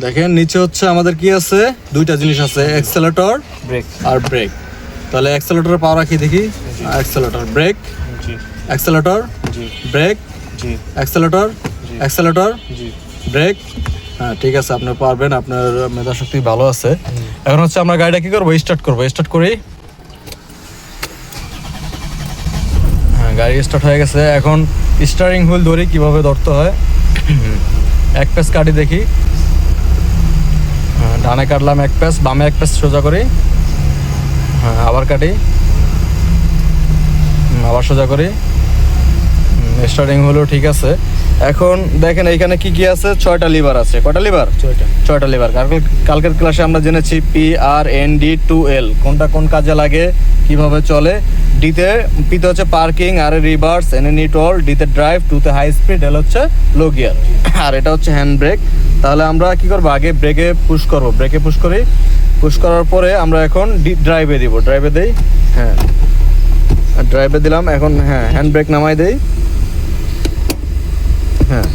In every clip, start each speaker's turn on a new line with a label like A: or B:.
A: দেখেন নিচে হচ্ছে আমাদের কি আছে, দুইটা জিনিস আছে, অ্যাক্সেলেটর
B: ব্রেক
A: আর ব্রেক। তাহলে অ্যাক্সেলেটরের পাওয়ার রাখি দেখি। অ্যাক্সেলেটর, ব্রেক,
B: জি
A: অ্যাক্সেলেটর,
B: জি
A: ব্রেক,
B: জি
A: অ্যাক্সেলেটর, অ্যাক্সেলেটর,
B: জি
A: ব্রেক। হ্যাঁ ঠিক আছে, আপনি পারবেন, আপনার মেধাশক্তি ভালো আছে। এখন হচ্ছে আমরা গাড়িটা কি করবো, স্টার্ট করবো। স্টার্ট করি। হ্যাঁ গাড়ি স্টার্ট হয়ে গেছে। এখন স্টারিং হুইল ধরি, কিভাবে ধরতে হয়। এক প্যাচ কাটি দেখি। হ্যাঁ ডানে কাটলাম এক প্যাচ, বামে এক প্যাচ সোজা করি। হ্যাঁ আবার কাটি, আবার সোজা করি। স্টার্টিং হলো ঠিক আছে। এখন দেখেন এইখানে কি কি আছে, 6টা লিভার আছে। কয়টা লিভার? 6টা লিভার। কালকের ক্লাসে আমরা জেনেছি PRND2L কোনটা কোন কাজে লাগে, কিভাবে চলে। পিতে হচ্ছে পার্কিং, আর রিভার্স, এনে নিউট্রাল, ডিতে ড্রাইভ, টুতে হাই স্পিড, এল হচ্ছে লো গিয়ার, আর এটা হচ্ছে হ্যান্ড ব্রেক। তাহলে আমরা কি করবো, আগে ব্রেকে পুশ করবো। ব্রেকে পুশ করি, পুশ করার পরে আমরা এখন ড্রাইভে দিব। ড্রাইভে দেই, হ্যাঁ ড্রাইভে দিলাম। এখন হ্যাঁ হ্যান্ড ব্রেক নামাই দেই। হ্যাঁ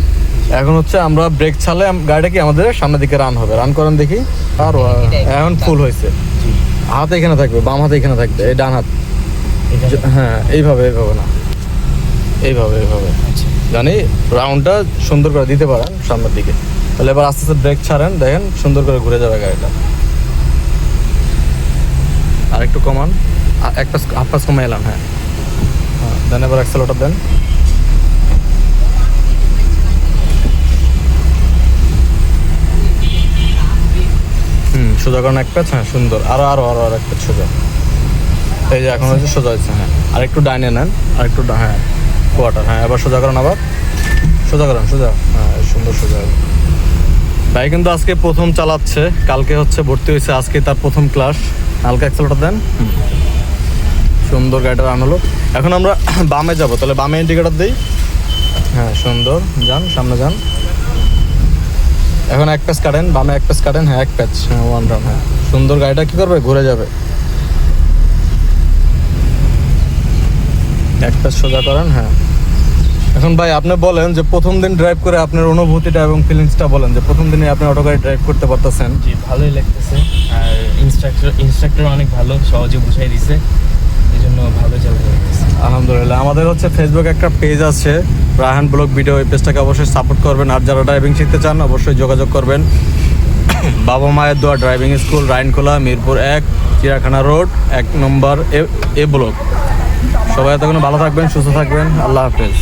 A: এখন হচ্ছে আমরা ব্রেক ছাড়লে গাড়িটা কি আমাদের সামনের দিকে রান হবে। রান করেন দেখি। আর এখন ফুল হয়েছে। হাত এখানে থাকবে, বাম হাত এখানে থাকবে, এই ডান হাত। হ্যাঁ এইভাবে না, এইভাবে জানি রাউন্ডটা সুন্দর করে দিতে পারেন সামনের দিকে। তাহলে এবার আস্তে আস্তে ব্রেক ছাড়েন, দেখেন সুন্দর করে ঘুরে যাবে গাড়িটা। আর একটু কমান, এক পাশ হাফ পাশ কমে এলাম। হ্যাঁ দেন এবার অ্যাক্সেলেটর দেন। সোজা করেন এক প্যাচ। হ্যাঁ সুন্দর, আরো এক প্যাচ সোজা। এই যে এখন হচ্ছে সোজা হচ্ছে। হ্যাঁ আর একটু ডাইনে নেন, আর একটু হ্যাঁ কোয়ার্টার। হ্যাঁ এবার সোজা করেন, আবার সোজা করেন, সোজা। হ্যাঁ সুন্দর সোজা। ভাই কিন্তু আজকে প্রথম চালাচ্ছে, কালকে হচ্ছে ভর্তি হয়েছে, আজকে তার প্রথম ক্লাস। হালকা অ্যাক্সেলেটর দেন। সুন্দর গাড়িটা রান হলো। এখন আমরা বামে যাব, তাহলে বামে ইন্ডিকেটর দিই। হ্যাঁ সুন্দর, যান সামনে যান। এখন এক প্যাচ কাটেন, বামে এক প্যাচ কাটেন। হ্যাঁ এক প্যাচ, হ্যাঁ ওয়ান রাউন্ড। হ্যাঁ সুন্দর, গাড়িটা কি করবে, ঘুরে যাবে। এক প্যাচ সোজা করেন। হ্যাঁ এখন ভাই আপনি বলেন যে প্রথম দিন ড্রাইভ করে আপনার অনুভূতিটা এবং ফিলিংসটা বলেন, যে প্রথম দিনে আপনি অটো গাড়ি ড্রাইভ করতে পারতেছেন।
B: জি ভালোই লাগতেছে। আর ইনস্ট্রাক্টর অনেক ভালো, সহজে বুঝাই দিছে, এই জন্য ভালো চালাতে লাগতেছে।
A: আলহামদুলিল্লাহ। আমাদের হচ্ছে ফেসবুক একটা পেজ আছে, রায়হান ব্লগ ভিডিও। এই পেজটাকে অবশ্যই সাপোর্ট করবেন। আর যারা ড্রাইভিং শিখতে চান অবশ্যই যোগাযোগ করবেন। বাবা মায়ের দোয়া ড্রাইভিং স্কুল, রাইনখোলা, মিরপুর 1, চিড়িয়াখানা রোড, 1 নম্বর এ ব্লক। সবাই এতক্ষণ ভালো থাকবেন, সুস্থ থাকবেন। আল্লাহ হাফেজ।